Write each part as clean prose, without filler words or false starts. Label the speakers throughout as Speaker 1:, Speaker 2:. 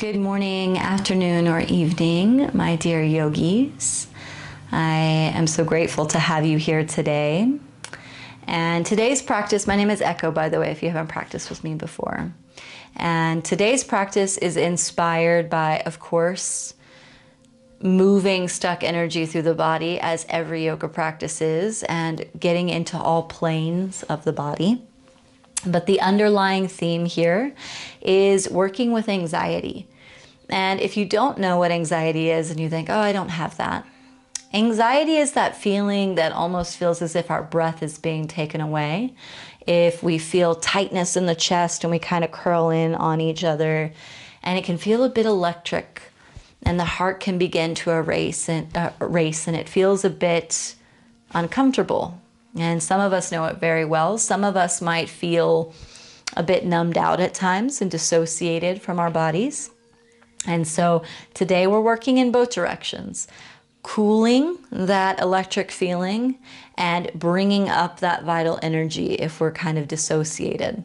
Speaker 1: Good morning, afternoon, or evening, my dear yogis. I am so grateful to have you here today. And today's practice, my name is Echo, by the way, if you haven't practiced with me before. And today's practice is inspired by, of course, moving stuck energy through the body, as every yoga practice is, and getting into all planes of the body. But the underlying theme here is working with anxiety. And if you don't know what anxiety is and you think, oh, I don't have that. Anxiety is that feeling that almost feels as if our breath is being taken away. If we feel tightness in the chest and we kind of curl in on each other, and it can feel a bit electric, and the heart can begin to race and it feels a bit uncomfortable. And some of us know it very well. Some of us might feel a bit numbed out at times and dissociated from our bodies. And so today we're working in both directions, cooling that electric feeling and bringing up that vital energy if we're kind of dissociated.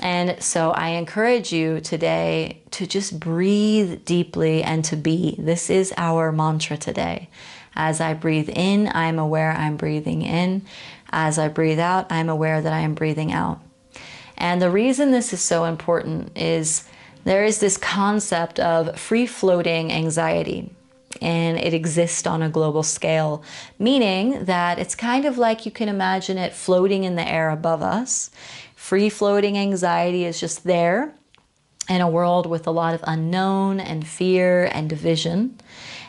Speaker 1: And so I encourage you today to just breathe deeply and to be. This is our mantra today. As I breathe in, I am aware I'm breathing in. As I breathe out, I'm aware that I am breathing out. And the reason this is so important is there is this concept of free-floating anxiety, and it exists on a global scale, meaning that it's kind of like you can imagine it floating in the air above us. Free-floating anxiety is just there in a world with a lot of unknown and fear and division.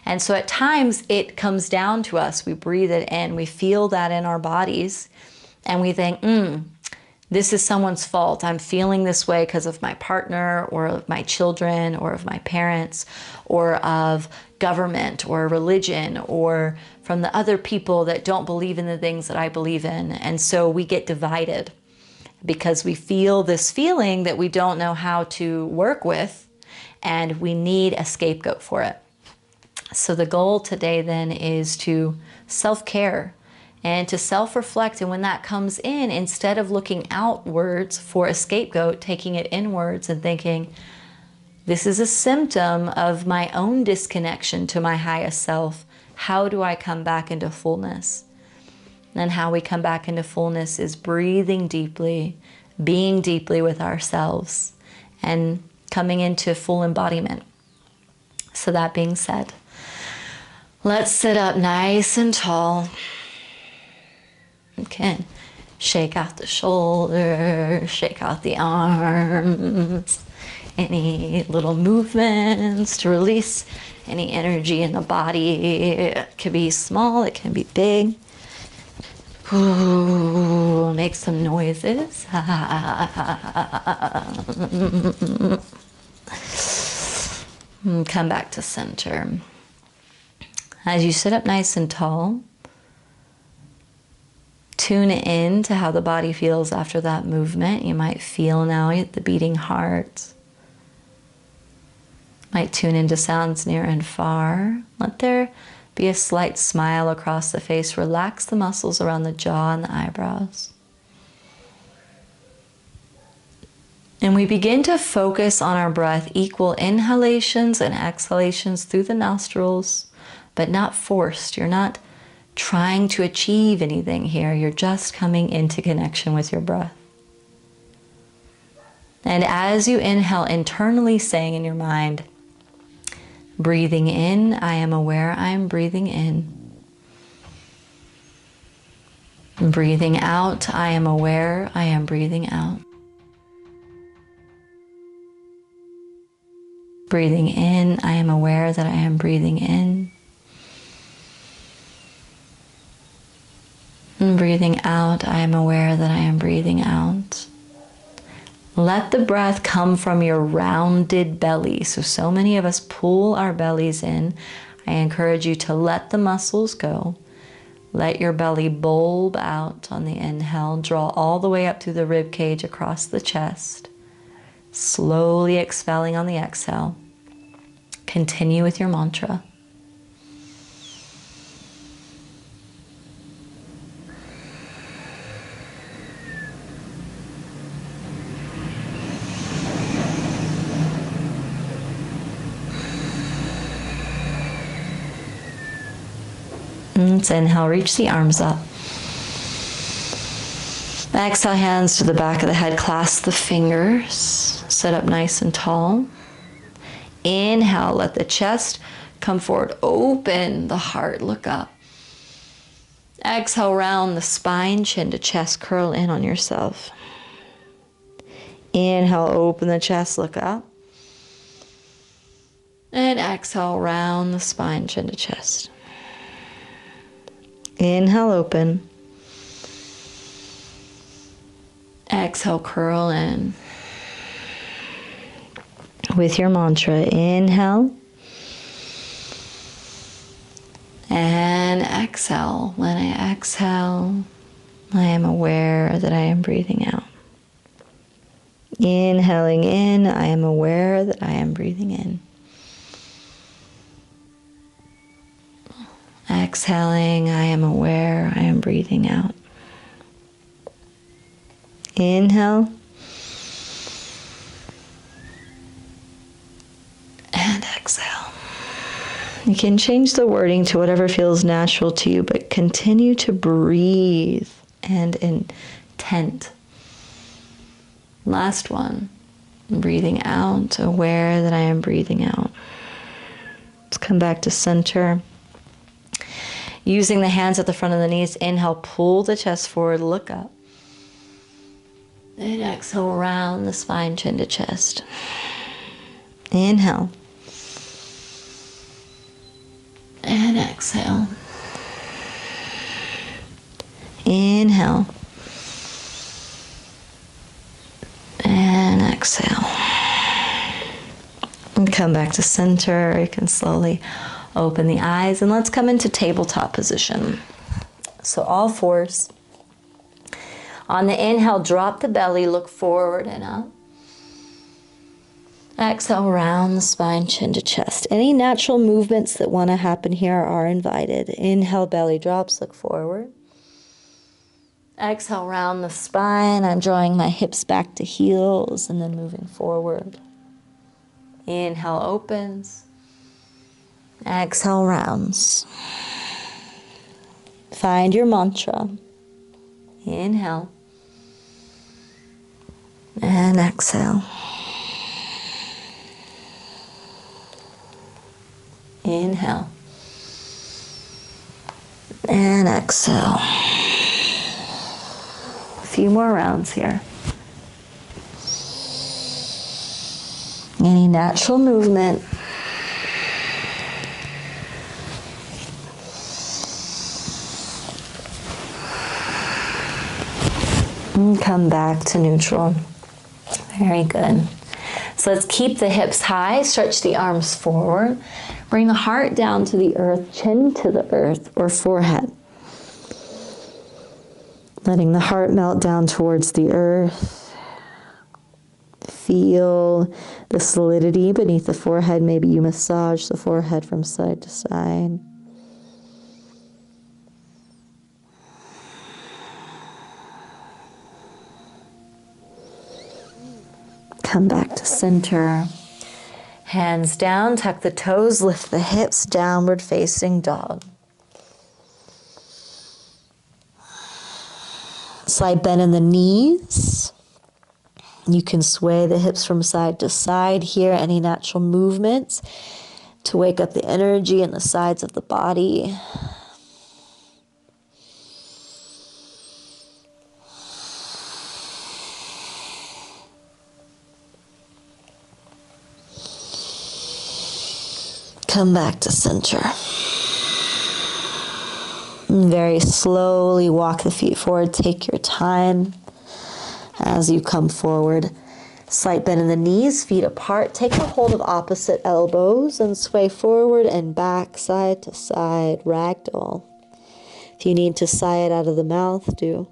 Speaker 1: And so at times it comes down to us. We breathe it in, we feel that in our bodies, and we think, this is someone's fault. I'm feeling this way because of my partner or of my children or of my parents or of government or religion or from the other people that don't believe in the things that I believe in. And so we get divided because we feel this feeling that we don't know how to work with, and we need a scapegoat for it. So the goal today then is to self-care and to self-reflect. And when that comes in, instead of looking outwards for a scapegoat, taking it inwards and thinking, this is a symptom of my own disconnection to my highest self. How do I come back into fullness? And how we come back into fullness is breathing deeply, being deeply with ourselves, and coming into full embodiment. So that being said, let's sit up nice and tall. Okay, shake out the shoulders, shake out the arms, any little movements to release any energy in the body. It can be small, it can be big. Ooh, make some noises. Come back to center. As you sit up nice and tall, tune in to how the body feels after that movement. You might feel now the beating heart. Might tune into sounds near and far. Let there be a slight smile across the face. Relax the muscles around the jaw and the eyebrows. And we begin to focus on our breath, equal inhalations and exhalations through the nostrils, but not forced. You're not trying to achieve anything here. You're just coming into connection with your breath. And as you inhale, internally saying in your mind, breathing in, I am aware I am breathing in. Breathing out, I am aware I am breathing out. Breathing in, I am aware that I am breathing in. And breathing out, I am aware that I am breathing out. Let the breath come from your rounded belly. So many of us pull our bellies in. I encourage you to let the muscles go. Let your belly bulb out on the inhale. Draw all the way up through the rib cage across the chest. Slowly expelling on the exhale. Continue with your mantra. Let's inhale, reach the arms up. Exhale, hands to the back of the head, clasp the fingers, sit up nice and tall. Inhale, let the chest come forward, open the heart, look up. Exhale, round the spine, chin to chest, curl in on yourself. Inhale, open the chest, look up. And exhale, round the spine, chin to chest. Inhale, open. Exhale, curl in. With your mantra, inhale. And exhale. When I exhale, I am aware that I am breathing out. Inhaling in, I am aware that I am breathing in. Exhaling, I am aware I am breathing out. Inhale. And exhale. You can change the wording to whatever feels natural to you, but continue to breathe and intent. Last one. Breathing out, aware that I am breathing out. Let's come back to center. Using the hands at the front of the knees, inhale, pull the chest forward, look up. And exhale, round the spine, chin to chest. Inhale. And exhale. Inhale. And exhale. And come back to center. You can slowly open the eyes and let's come into tabletop position. So all fours. On the inhale, drop the belly, look forward and up. Exhale, round the spine, chin to chest. Any natural movements that want to happen here are invited. Inhale, belly drops, look forward. Exhale, round the spine. I'm drawing my hips back to heels and then moving forward. Inhale, opens. Exhale, rounds. Find your mantra. Inhale. And exhale. Inhale. And exhale. A few more rounds here. Any natural movement. And come back to neutral. Very good. So let's keep the hips high, stretch the arms forward. Bring the heart down to the earth, chin to the earth or forehead. Letting the heart melt down towards the earth. Feel the solidity beneath the forehead. Maybe you massage the forehead from side to side. Come back to center. Hands down, tuck the toes, lift the hips, downward facing dog. Slight bend in the knees. You can sway the hips from side to side here. Any natural movements to wake up the energy in the sides of the body. Come back to center. And very slowly walk the feet forward. Take your time as you come forward. Slight bend in the knees, feet apart. Take a hold of opposite elbows and sway forward and back, side to side, ragdoll. If you need to sigh it out of the mouth, do.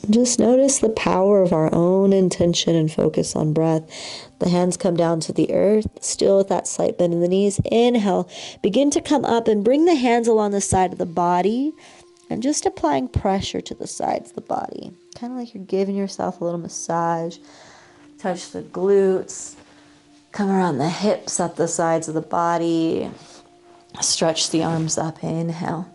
Speaker 1: Just notice the power of our own intention and focus on breath. The hands come down to the earth, still with that slight bend in the knees. Inhale, begin to come up and bring the hands along the side of the body and just applying pressure to the sides of the body. Kind of like you're giving yourself a little massage. Touch the glutes, come around the hips, up the sides of the body. Stretch the arms up, inhale.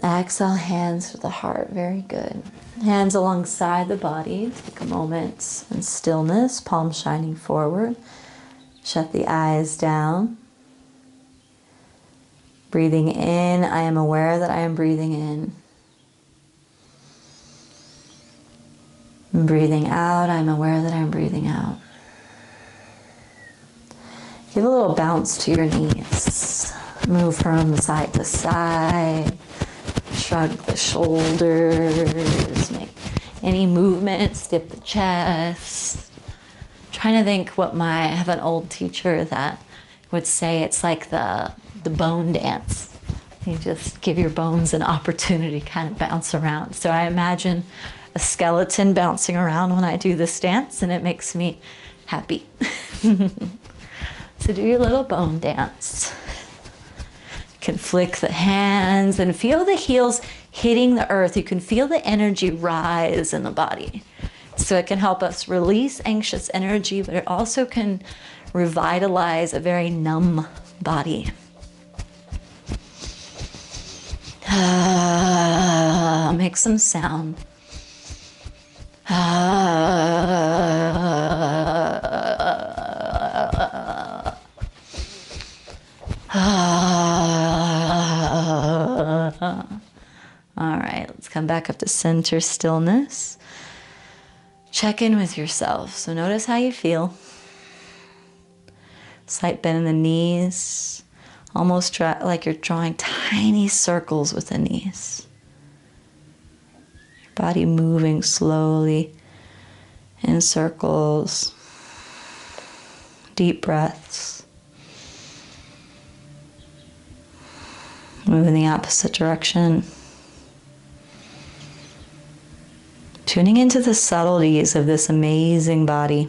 Speaker 1: Exhale, hands to the heart, very good. Hands alongside the body, take a moment in stillness, palms shining forward. Shut the eyes down. Breathing in, I am aware that I am breathing in. And breathing out, I'm aware that I'm breathing out. Give a little bounce to your knees. Move from side to side. Shrug the shoulders. Make any movements. Dip the chest. I'm trying to think I have an old teacher that would say it's like the bone dance. You just give your bones an opportunity to kind of bounce around. So I imagine a skeleton bouncing around when I do this dance, and it makes me happy. So do your little bone dance. You can flick the hands and feel the heels hitting the earth. You can feel the energy rise in the body. So it can help us release anxious energy, but it also can revitalize a very numb body. Make some sound. All right, let's come back up to center stillness. Check in with yourself. So notice how you feel. Slight bend in the knees. Almost like you're drawing tiny circles with the knees. Your body moving slowly in circles. Deep breaths. Move in the opposite direction. Tuning into the subtleties of this amazing body.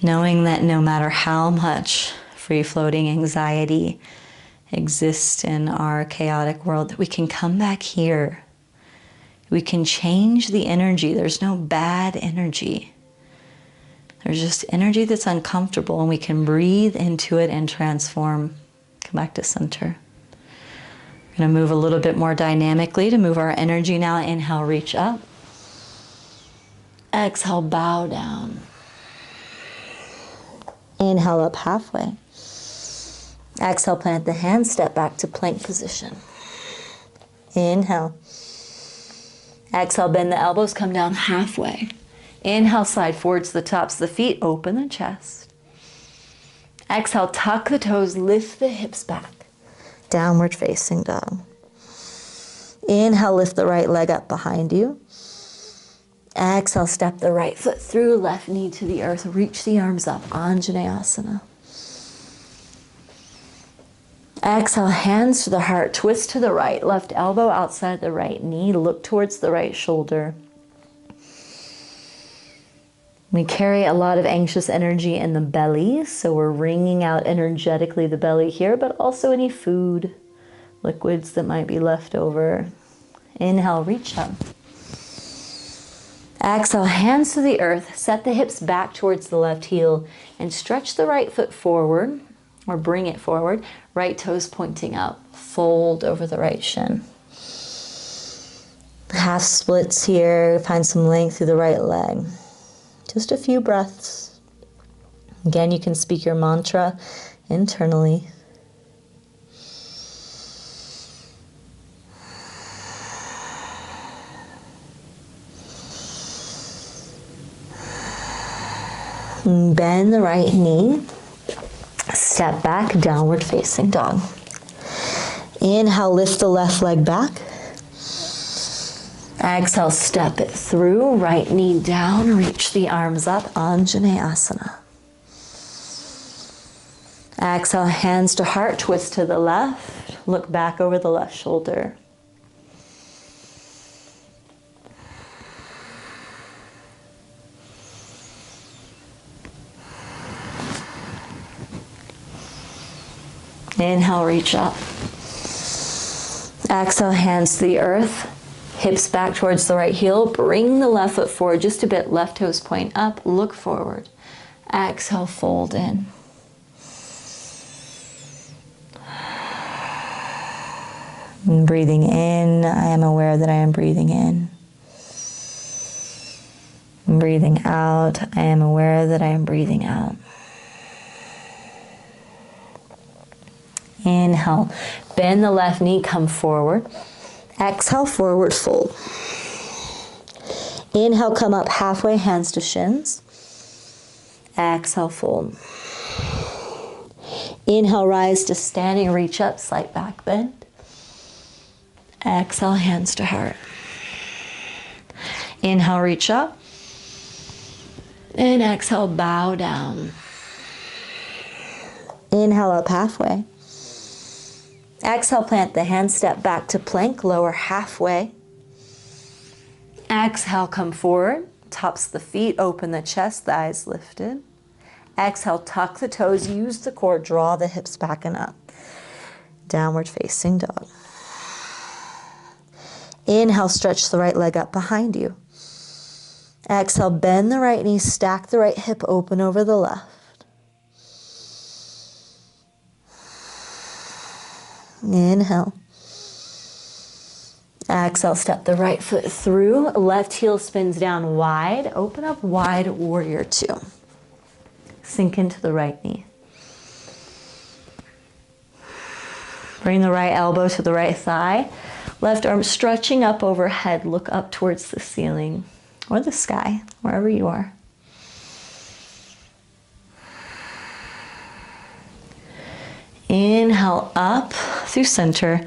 Speaker 1: Knowing that no matter how much free-floating anxiety exists in our chaotic world, that we can come back here. We can change the energy. There's no bad energy. There's just energy that's uncomfortable, and we can breathe into it and transform. Come back to center. We're going to move a little bit more dynamically to move our energy now. Inhale, reach up. Exhale, bow down. Inhale up halfway. Exhale, plant the hands, step back to plank position. Inhale. Exhale, bend the elbows, come down halfway. Inhale, slide forward to the tops of the feet, open the chest. Exhale, tuck the toes, lift the hips back. Downward facing dog. Inhale, lift the right leg up behind you. Exhale, step the right foot through, left knee to the earth, reach the arms up, Anjaneyasana. Exhale, hands to the heart, twist to the right, left elbow outside the right knee, look towards the right shoulder. We carry a lot of anxious energy in the belly, so we're wringing out energetically the belly here, but also any food, liquids that might be left over. Inhale, reach up. Exhale, hands to the earth, set the hips back towards the left heel, and stretch the right foot forward, or bring it forward, right toes pointing up, fold over the right shin. Half splits here, find some length through the right leg. Just a few breaths. Again, you can speak your mantra internally. Bend the right knee. Step back, downward facing dog. Inhale, lift the left leg back. Exhale, step it through, right knee down, reach the arms up, Anjaneyasana. Exhale, hands to heart, twist to the left, look back over the left shoulder. Inhale, reach up. Exhale, hands to the earth. Hips back towards the right heel. Bring the left foot forward just a bit. Left toes point up. Look forward. Exhale, fold in. And breathing in, I am aware that I am breathing in. And breathing out, I am aware that I am breathing out. Inhale, bend the left knee, come forward. Exhale, forward fold. Inhale, come up halfway, hands to shins. Exhale, fold. Inhale, rise to standing, reach up, slight back bend. Exhale, hands to heart. Inhale, reach up. And exhale, bow down. Inhale, up halfway. Exhale, plant the hands, step back to plank, lower halfway. Exhale, come forward, tops the feet, open the chest, thighs lifted. Exhale, tuck the toes, use the core, draw the hips back and up. Downward facing dog. Inhale, stretch the right leg up behind you. Exhale, bend the right knee, stack the right hip, open over the left. Inhale. Exhale, step the right foot through. Left heel spins down wide. Open up wide, warrior two. Sink into the right knee. Bring the right elbow to the right thigh. Left arm stretching up overhead. Look up towards the ceiling or the sky, wherever you are. Inhale up through center.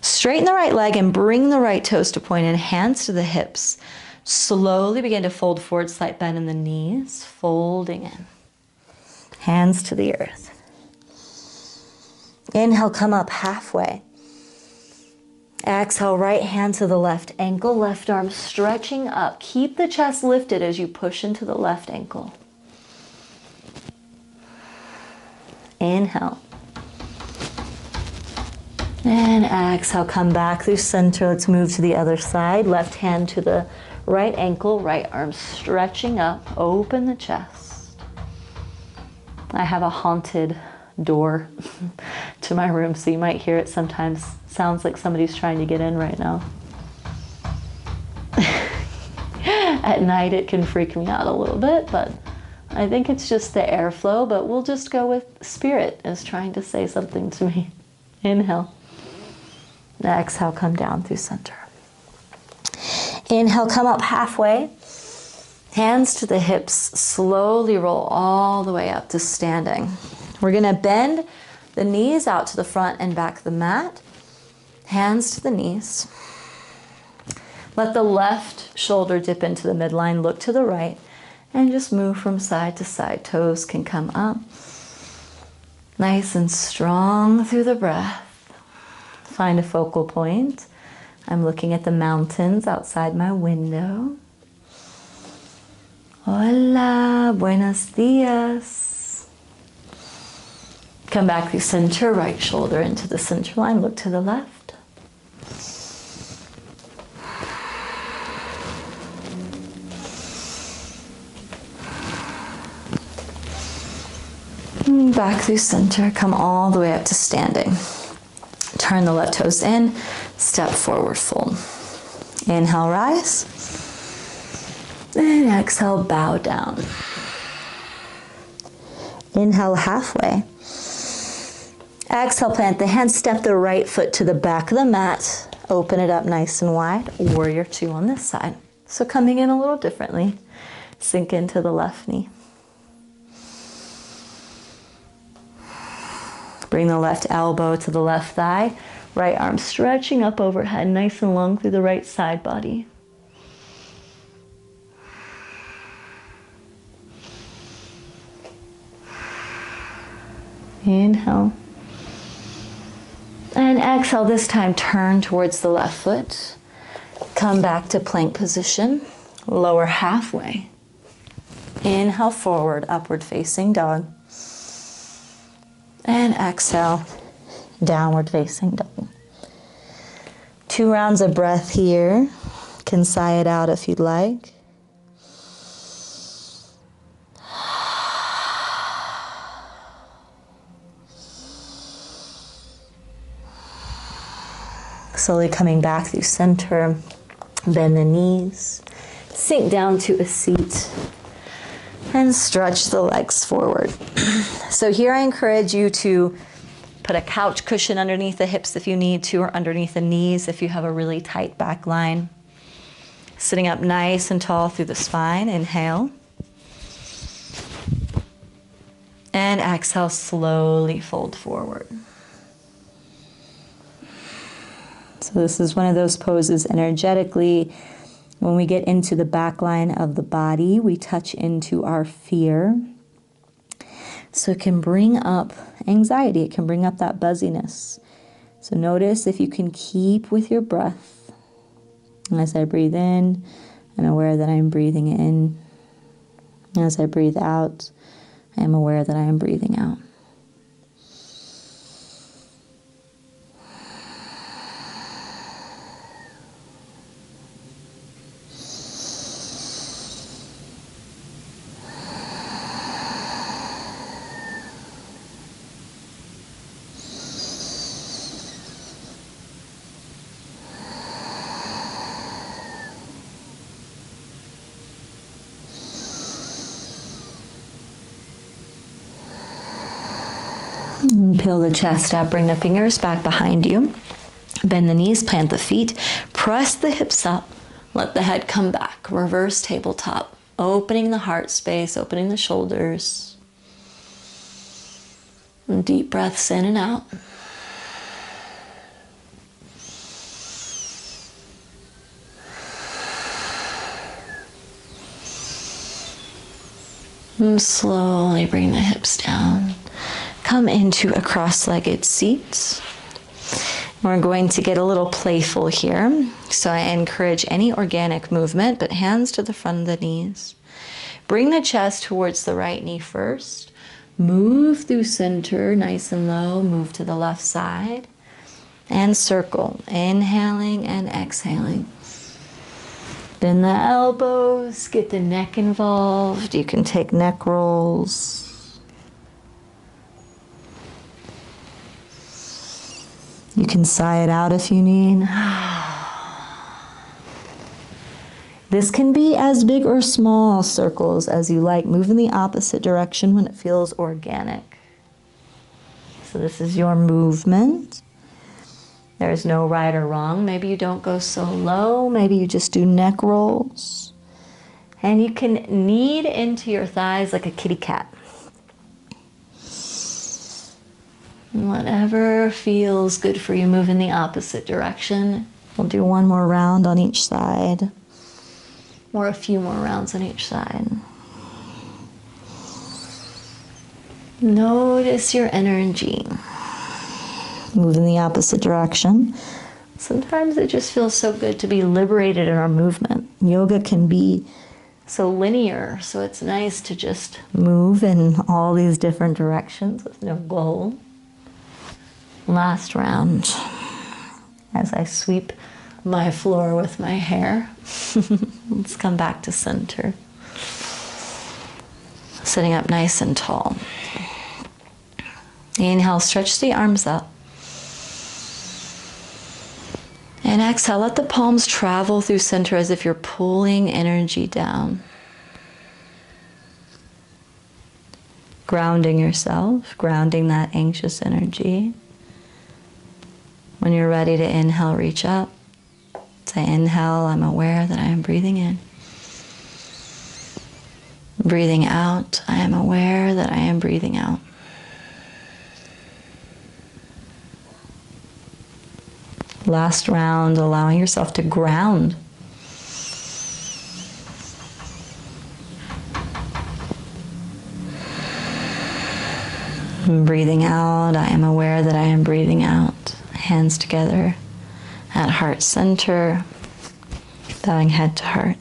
Speaker 1: Straighten the right leg and bring the right toes to point and hands to the hips. Slowly begin to fold forward, slight bend in the knees, folding in. Hands to the earth. Inhale, come up halfway. Exhale, right hand to the left ankle, left arm stretching up. Keep the chest lifted as you push into the left ankle. Inhale. And exhale, come back through center. Let's move to the other side. Left hand to the right ankle, right arm stretching up. Open the chest. I have a haunted door to my room, so you might hear it sometimes. Sounds like somebody's trying to get in right now. At night it can freak me out a little bit, but I think it's just the airflow, but we'll just go with spirit is trying to say something to me. Inhale. Exhale, come down through center. Inhale, come up halfway. Hands to the hips, slowly roll all the way up to standing. We're gonna bend the knees out to the front and back of the mat. Hands to the knees. Let the left shoulder dip into the midline, look to the right, and just move from side to side. Toes can come up. Nice and strong through the breath. Find a focal point. I'm looking at the mountains outside my window. Hola, buenos dias. Come back through center, right shoulder into the center line, look to the left. Back through center, come all the way up to standing. Turn the left toes in, step forward, fold. Inhale, rise. And exhale, bow down. Inhale, halfway. Exhale, plant the hands, step the right foot to the back of the mat. Open it up nice and wide. Warrior two on this side. So coming in a little differently. Sink into the left knee. Bring the left elbow to the left thigh. Right arm stretching up overhead, nice and long through the right side body. Inhale. And exhale, this time turn towards the left foot. Come back to plank position. Lower halfway. Inhale forward, upward facing dog. And exhale, downward facing dog. 2 rounds of breath here. Can sigh it out if you'd like. Slowly coming back through center, bend the knees, sink down to a seat, and stretch the legs forward. So here I encourage you to put a couch cushion underneath the hips if you need to, or underneath the knees if you have a really tight back line. Sitting up nice and tall through the spine, inhale. And exhale, slowly fold forward. So this is one of those poses energetically, when we get into the back line of the body, we touch into our fear. So it can bring up anxiety, it can bring up that buzziness. So notice if you can keep with your breath. As I breathe in, I'm aware that I'm breathing in. As I breathe out, I am aware that I am breathing out. Peel the chest up, bring the fingers back behind you. Bend the knees, plant the feet, press the hips up, let the head come back. Reverse tabletop, opening the heart space, opening the shoulders. And deep breaths in and out. And slowly bring the hips down. Come into a cross-legged seat. We're going to get a little playful here. So I encourage any organic movement, but hands to the front of the knees. Bring the chest towards the right knee first. Move through center, nice and low. Move to the left side. And circle, inhaling and exhaling. Bend the elbows, get the neck involved. You can take neck rolls. You can sigh it out if you need. This can be as big or small circles as you like. Move in the opposite direction when it feels organic. So this is your movement. There's no right or wrong. Maybe you don't go so low. Maybe you just do neck rolls. And you can knead into your thighs like a kitty cat. Whatever feels good for you, move in the opposite direction. We'll do one more round on each side, or a few more rounds on each side. Notice your energy. Move in the opposite direction. Sometimes it just feels so good to be liberated in our movement. Yoga can be so linear, so it's nice to just move in all these different directions with no goal. Last round, as I sweep my floor with my hair. Let's come back to center. Sitting up nice and tall. Inhale, stretch the arms up. And exhale, let the palms travel through center as if you're pulling energy down. Grounding yourself, grounding that anxious energy. When you're ready to inhale, reach up. Say, inhale, I'm aware that I am breathing in. Breathing out, I am aware that I am breathing out. Last round, allowing yourself to ground. Breathing out, I am aware that I am breathing out. Hands together at heart center, bowing head to heart.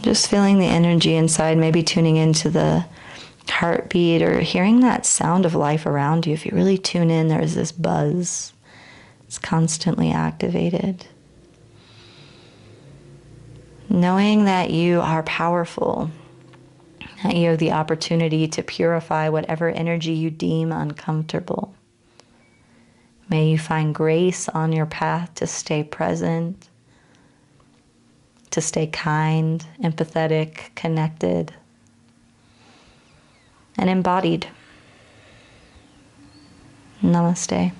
Speaker 1: Just feeling the energy inside, maybe tuning into the heartbeat or hearing that sound of life around you. If you really tune in, there's this buzz. It's constantly activated. Knowing that you are powerful, that you have the opportunity to purify whatever energy you deem uncomfortable. May you find grace on your path to stay present, to stay kind, empathetic, connected, and embodied. Namaste.